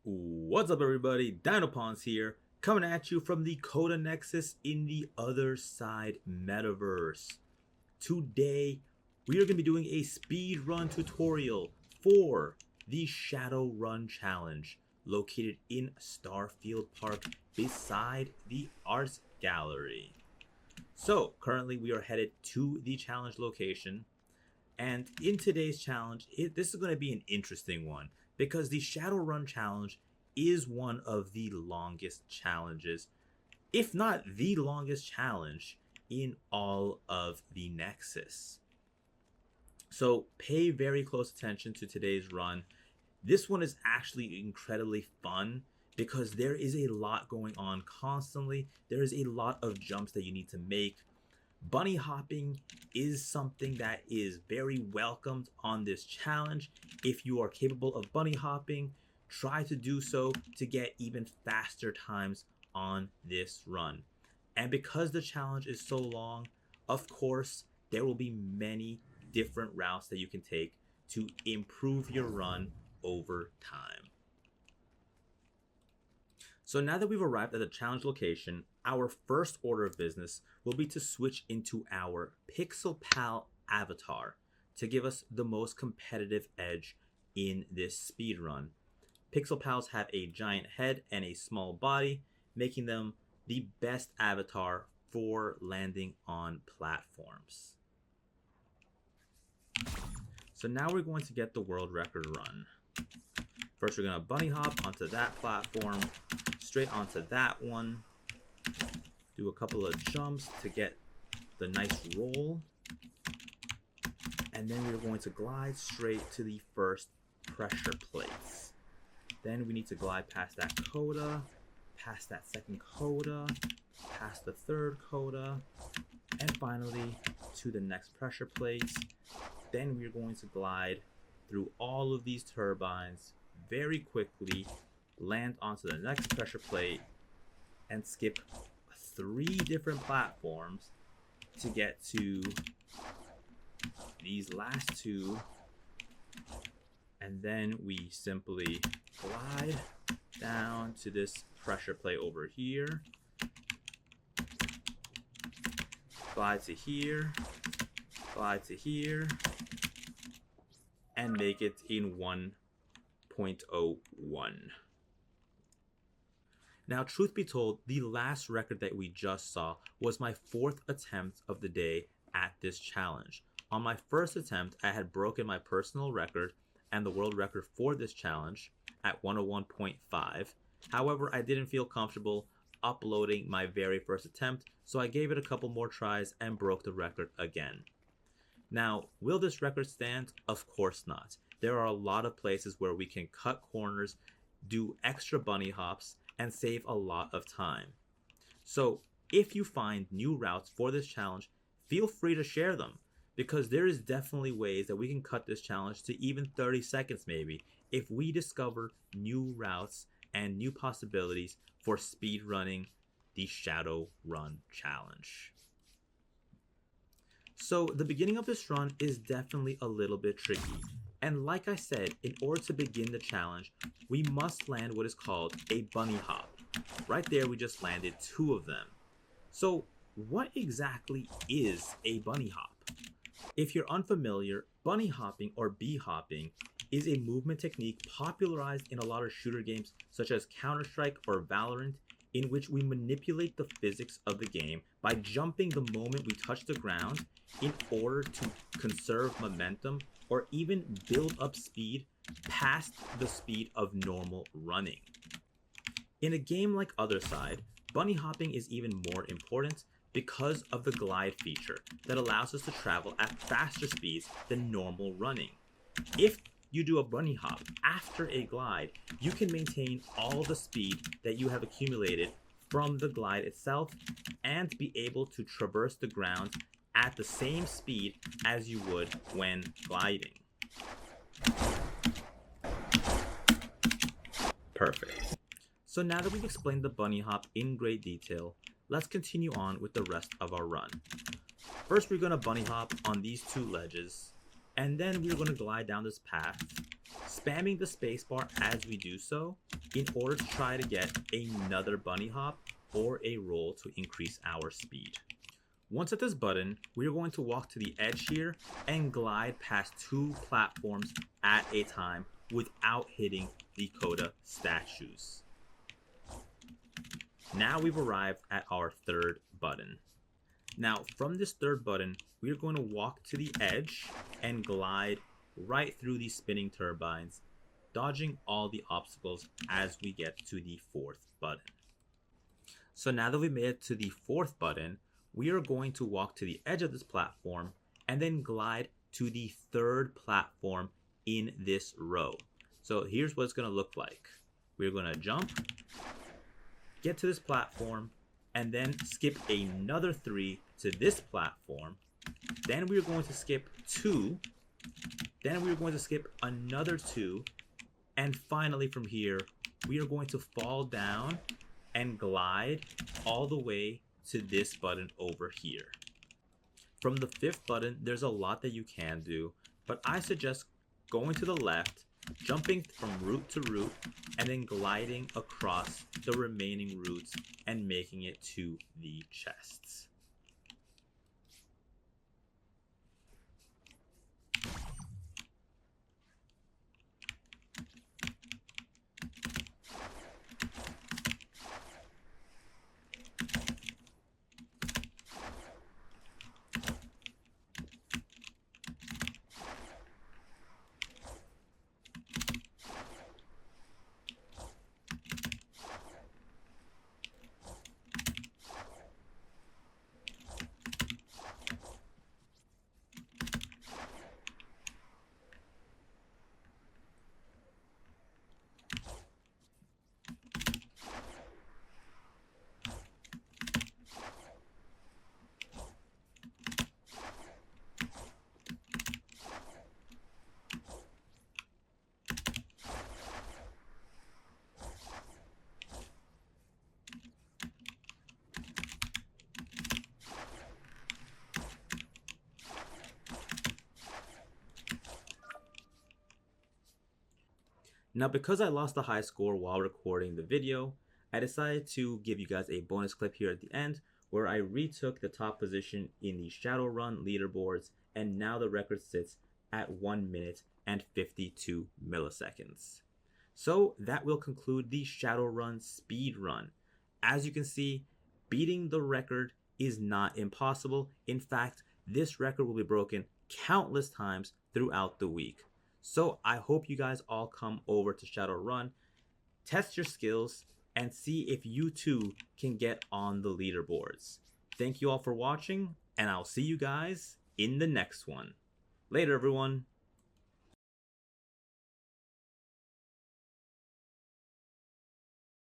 What's up, everybody? DinoPawnz here, coming at you from the Coda Nexus in the Otherside metaverse. Today, we are going to be doing a speed run tutorial for the Shadow Run Challenge, located in Starfield Park beside the Arts Gallery. So, currently we are headed to the challenge location, and in today's challenge, this is going to be an interesting one, because the Shadow Run Challenge is one of the longest challenges, if not the longest challenge, in all of the Nexus. So pay very close attention to today's run. This one is actually incredibly fun because there is a lot going on constantly. There is a lot of jumps that you need to make. Bunny hopping is something that is very welcomed on this challenge. If you are capable of bunny hopping, try to do so to get even faster times on this run. And because the challenge is so long, of course, there will be many different routes that you can take to improve your run over time. So now that we've arrived at the challenge location, our first order of business will be to switch into our PixelPal avatar to give us the most competitive edge in this speed run. PixelPals have a giant head and a small body, making them the best avatar for landing on platforms. So now we're going to get the world record run. First, we're going to bunny hop onto that platform, straight onto that one, do a couple of jumps to get the nice roll, and then we're going to glide straight to the first pressure plates. Then we need to glide past that coda, past that second coda, past the third coda, and finally to the next pressure plates. Then we're going to glide through all of these turbines very quickly, land onto the next pressure plate, and skip 3 different platforms to get to these last 2. And then we simply glide down to this pressure plate over here, glide to here, glide to here, and make it in 1.01. Now, truth be told, the last record that we just saw was my 4th attempt of the day at this challenge. On my first attempt, I had broken my personal record and the world record for this challenge at 101.5. However, I didn't feel comfortable uploading my very first attempt, so I gave it a couple more tries and broke the record again. Now, will this record stand? Of course not. There are a lot of places where we can cut corners, do extra bunny hops, and save a lot of time. So if you find new routes for this challenge, feel free to share them, because there is definitely ways that we can cut this challenge to even 30 seconds maybe if we discover new routes and new possibilities for speed running the Shadow Run Challenge. So the beginning of this run is definitely a little bit tricky. And like I said, in order to begin the challenge, we must land what is called a bunny hop. Right there, we just landed 2 of them. So what exactly is a bunny hop? If you're unfamiliar, bunny hopping or bee hopping is a movement technique popularized in a lot of shooter games such as Counter-Strike or Valorant, in which we manipulate the physics of the game by jumping the moment we touch the ground in order to conserve momentum or even build up speed past the speed of normal running. In a game like Otherside, bunny hopping is even more important because of the glide feature that allows us to travel at faster speeds than normal running. If you do a bunny hop after a glide, you can maintain all the speed that you have accumulated from the glide itself and be able to traverse the ground at the same speed as you would when gliding. Perfect. So now that we've explained the bunny hop in great detail, let's continue on with the rest of our run. First, we're going to bunny hop on these 2 ledges, and then we're going to glide down this path, spamming the spacebar as we do so, in order to try to get another bunny hop or a roll to increase our speed. Once at this button, we are going to walk to the edge here and glide past 2 platforms at a time without hitting the Coda statues. Now we've arrived at our 3rd button. Now from this 3rd button, we are going to walk to the edge and glide right through these spinning turbines, dodging all the obstacles as we get to the 4th button. So now that we made it to the 4th button, we are going to walk to the edge of this platform and then glide to the 3rd platform in this row. So here's what it's going to look like. We're going to jump, get to this platform, and then skip another 3 to this platform. Then we're going to skip 2. Then we're going to skip another 2. And finally from here, we are going to fall down and glide all the way to this button over here. From the 5th button, there's a lot that you can do, but I suggest going to the left, jumping from route to route, and then gliding across the remaining routes and making it to the chests. Now, because I lost the high score while recording the video, I decided to give you guys a bonus clip here at the end where I retook the top position in the Shadowrun leaderboards, and now the record sits at 1 minute and 52 milliseconds. So that will conclude the Shadowrun speed run. As you can see, beating the record is not impossible. In fact, this record will be broken countless times throughout the week. So I hope you guys all come over to Shadowrun, test your skills, and see if you too can get on the leaderboards. Thank you all for watching, and I'll see you guys in the next one. Later, everyone.